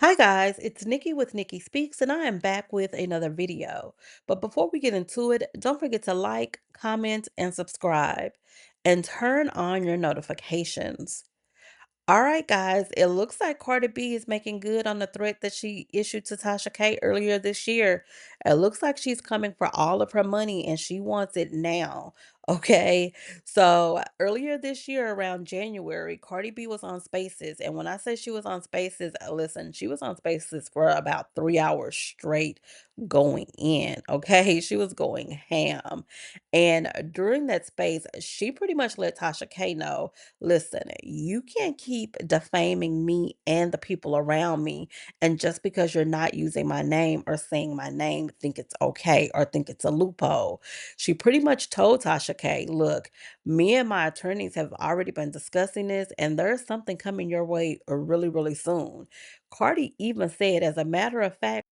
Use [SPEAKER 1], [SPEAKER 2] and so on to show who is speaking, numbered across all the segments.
[SPEAKER 1] Hi guys, it's Nikki with Nikki Speaks, and I am back with another video. But before we get into it, don't forget to like, comment, and subscribe, and turn on your notifications. All right, guys, it looks like Cardi B is making good on the threat that she issued to Tasha K earlier this year. It looks like she's coming for all of her money and she wants it now. Okay. So earlier this year, around January, Cardi B was on Spaces. And when I say she was on Spaces, listen, she was on Spaces for about 3 hours straight going in. Okay. She was going ham. And during that space, she pretty much let Tasha K know, listen, you can't keep defaming me and the people around me. And just because you're not using my name or saying my name, think it's okay or think it's a loophole. She pretty much told Tasha K, look, me and my attorneys have already been discussing this, and there's something coming your way really, really soon. Cardi even said, as a matter of fact,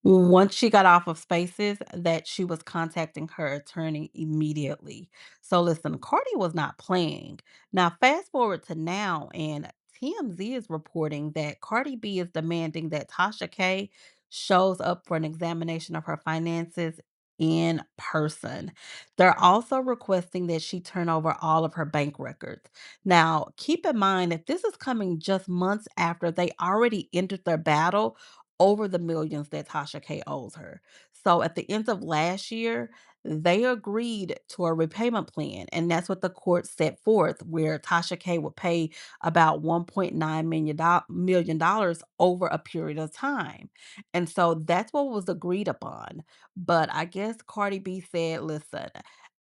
[SPEAKER 1] once she got off of Spaces, that she was contacting her attorney immediately. So listen, Cardi was not playing. Now fast forward to now, and TMZ is reporting that Cardi B is demanding that Tasha K shows up for an examination of her finances in person. They're also requesting that she turn over all of her bank records. Now, keep in mind that this is coming just months after they already entered their battle over the millions that Tasha K owes her. So at the end of last year, they agreed to a repayment plan, and that's what the court set forth, where Tasha K would pay about $1.9 million over a period of time. And so that's what was agreed upon. But I guess Cardi B said, listen,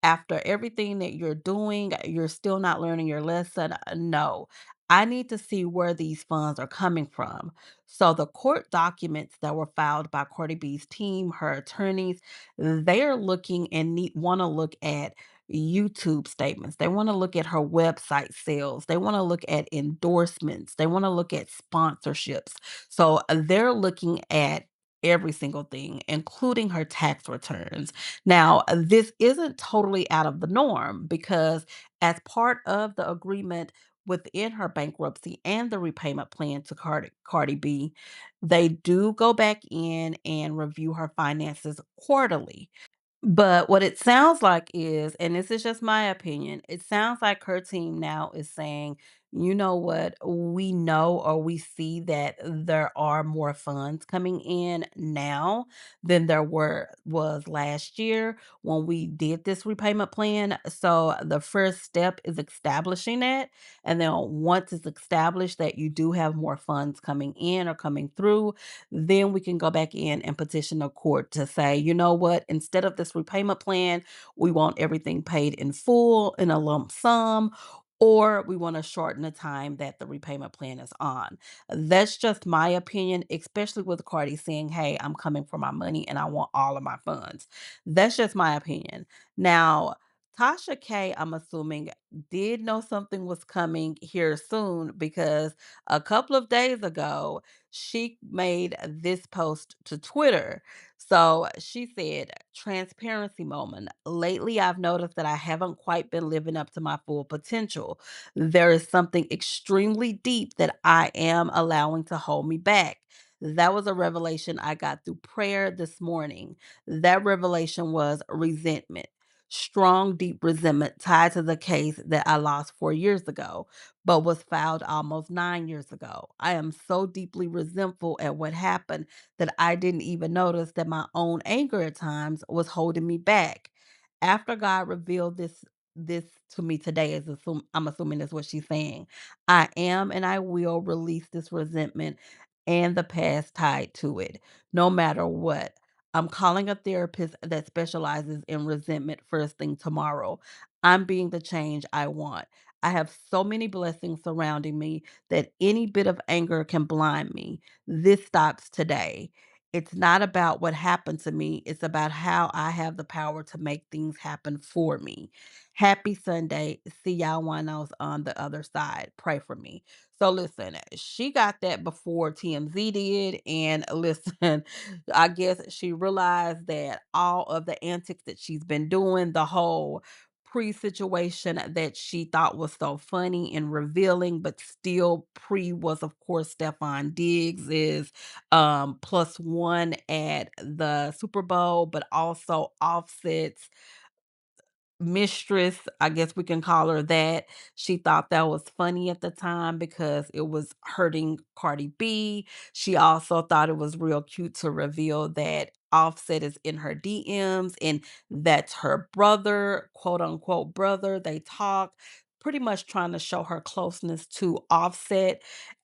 [SPEAKER 1] after everything that you're doing, you're still not learning your lesson. No, I need to see where these funds are coming from. So the court documents that were filed by Cardi B's team, her attorneys, they're looking and need want to look at YouTube statements. They want to look at her website sales. They want to look at endorsements. They want to look at sponsorships. So they're looking at every single thing, including her tax returns. Now, this isn't totally out of the norm because as part of the agreement within her bankruptcy and the repayment plan to Cardi B, they do go back in and review her finances quarterly. But what it sounds like is, and this is just my opinion, it sounds like her team now is saying, you know what, we know or we see that there are more funds coming in now than there was last year when we did this repayment plan. So the first step is establishing that. And then once it's established that you do have more funds coming in or coming through, then we can go back in and petition the court to say, you know what, instead of this repayment plan, we want everything paid in full in a lump sum, or we want to shorten the time that the repayment plan is on. That's just my opinion, especially with Cardi saying, hey, I'm coming for my money and I want all of my funds. That's just my opinion. Now, Tasha K, I'm assuming, did know something was coming here soon because a couple of days ago, she made this post to Twitter. So she said, transparency moment. Lately, I've noticed that I haven't quite been living up to my full potential. There is something extremely deep that I am allowing to hold me back. That was a revelation I got through prayer this morning. That revelation was resentment. Strong, deep resentment tied to the case that I lost 4 years ago but was filed almost 9 years ago. I am so deeply resentful at what happened that I didn't even notice that my own anger at times was holding me back. After God revealed this to me today, I'm assuming that's what she's saying. I am and I will release this resentment and the past tied to it, no matter what. I'm calling a therapist that specializes in resentment first thing tomorrow. I'm being the change I want. I have so many blessings surrounding me that any bit of anger can blind me. This stops today. It's not about what happened to me, it's about how I have the power to make things happen for me. Happy Sunday. See y'all when I was on the other side. Pray for me. So listen, she got that before TMZ did. And listen, I guess she realized that all of the antics that she's been doing, the whole pre-situation that she thought was so funny and revealing, but still pre was of course Stefan Diggs is +1 at the Super Bowl, but also Offset's mistress, I guess we can call her that. She thought that was funny at the time because it was hurting Cardi B. She also thought it was real cute to reveal that Offset is in her DMs and that's her brother, quote unquote brother. They talk, pretty much trying to show her closeness to Offset.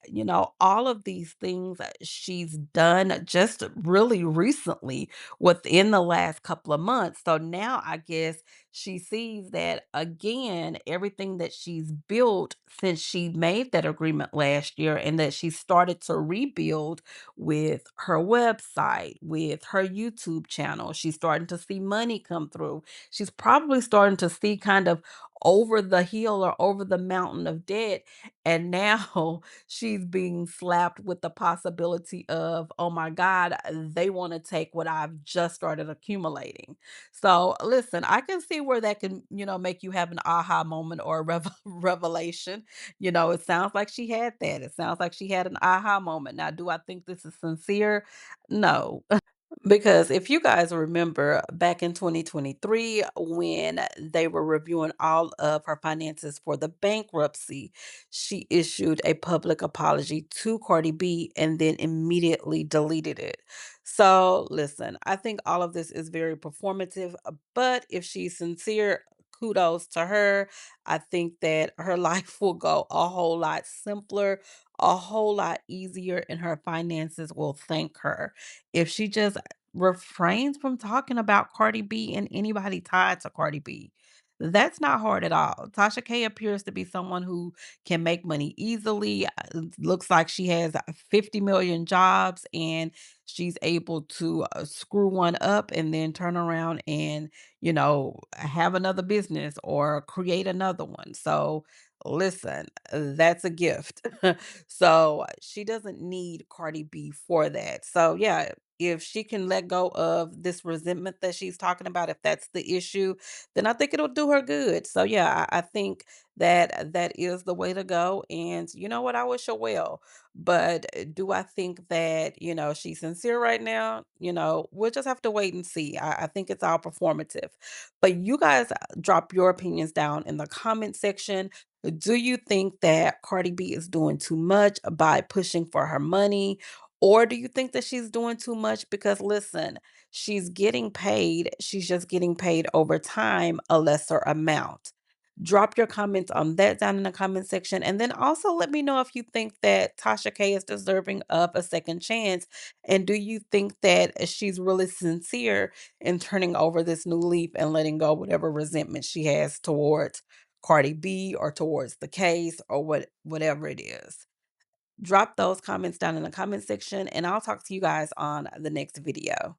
[SPEAKER 1] You know, all of these things that she's done just really recently within the last couple of months. So now I guess she sees that again, everything that she's built since she made that agreement last year and that she started to rebuild with her website, with her YouTube channel. She's starting to see money come through. She's probably starting to see kind of over the hill or over the mountain of debt. And now she's being slapped with the possibility of, oh my God, they want to take what I've just started accumulating. So listen, I can see where that can, make you have an aha moment or a revelation. It sounds like she had that. It sounds like she had an aha moment. Now, do I think this is sincere? No. Because if you guys remember back in 2023, when they were reviewing all of her finances for the bankruptcy, she issued a public apology to Cardi B and then immediately deleted it. So, listen, I think all of this is very performative, but if she's sincere, kudos to her. I think that her life will go a whole lot simpler, a whole lot easier, and her finances will thank her if she just refrains from talking about Cardi B and anybody tied to Cardi B. That's not hard at all. Tasha K appears to be someone who can make money easily. Looks like she has 50 million jobs and she's able to screw one up and then turn around and, have another business or create another one. So, listen, that's a gift. So, she doesn't need Cardi B for that. So, yeah, if she can let go of this resentment that she's talking about, if that's the issue, then I think it'll do her good. So yeah, I think that that is the way to go. And you know what? I wish her well. But do I think that, she's sincere right now? We'll just have to wait and see. I think it's all performative. But you guys drop your opinions down in the comment section. Do you think that Cardi B is doing too much by pushing for her money? Or do you think that she's doing too much? Because listen, she's getting paid. She's just getting paid over time, a lesser amount. Drop your comments on that down in the comment section. And then also let me know if you think that Tasha K is deserving of a second chance. And do you think that she's really sincere in turning over this new leaf and letting go whatever resentment she has towards Cardi B or towards the case or whatever it is? Drop those comments down in the comment section, and I'll talk to you guys on the next video.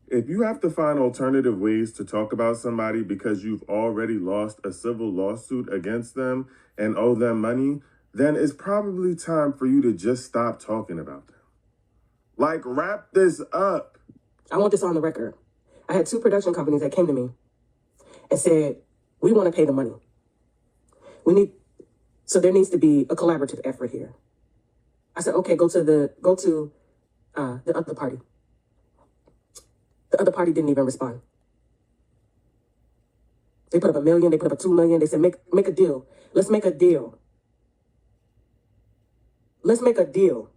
[SPEAKER 2] If you have to find alternative ways to talk about somebody because you've already lost a civil lawsuit against them and owe them money, then it's probably time for you to just stop talking about them. Like, wrap this up.
[SPEAKER 3] I want this on the record. I had two production companies that came to me and said, we want to pay the money. So there needs to be a collaborative effort here. I said, okay, go to the other party. The other party didn't even respond. They put up $1 million, they put up $2 million. They said, make a deal. Let's make a deal. Let's make a deal.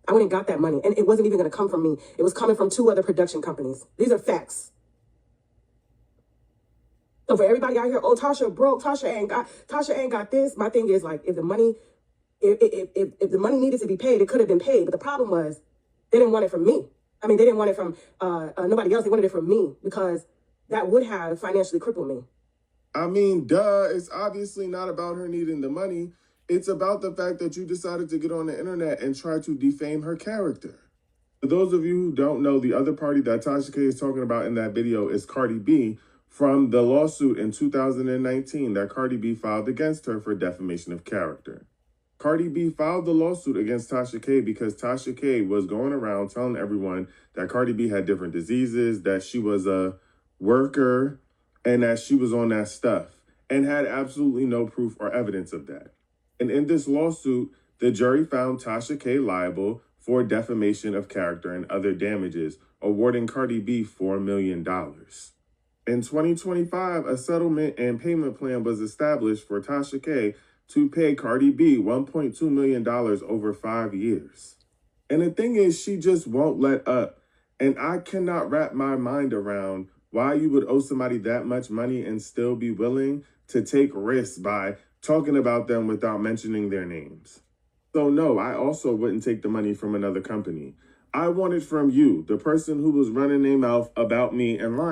[SPEAKER 3] I went and got that money, and it wasn't even going to come from me. It was coming from two other production companies. These are facts. So for everybody out here, oh, Tasha broke, Tasha ain't got this. My thing is, like, if the money needed to be paid, it could have been paid. But the problem was they didn't want it from me. I mean, they didn't want it from nobody else. They wanted it from me because that would have financially crippled me.
[SPEAKER 2] I mean, duh, it's obviously not about her needing the money. It's about the fact that you decided to get on the internet and try to defame her character. For those of you who don't know, the other party that Tasha K is talking about in that video is Cardi B from the lawsuit in 2019 that Cardi B filed against her for defamation of character. Cardi B filed the lawsuit against Tasha K because Tasha K was going around telling everyone that Cardi B had different diseases, that she was a worker, and that she was on that stuff, and had absolutely no proof or evidence of that. And in this lawsuit, the jury found Tasha K liable for defamation of character and other damages, awarding Cardi B $4 million. In 2025, a settlement and payment plan was established for Tasha K to pay Cardi B $1.2 million over 5 years. And the thing is, she just won't let up. And I cannot wrap my mind around why you would owe somebody that much money and still be willing to take risks by talking about them without mentioning their names. So no, I also wouldn't take the money from another company. I want it from you, the person who was running their mouth about me and lying.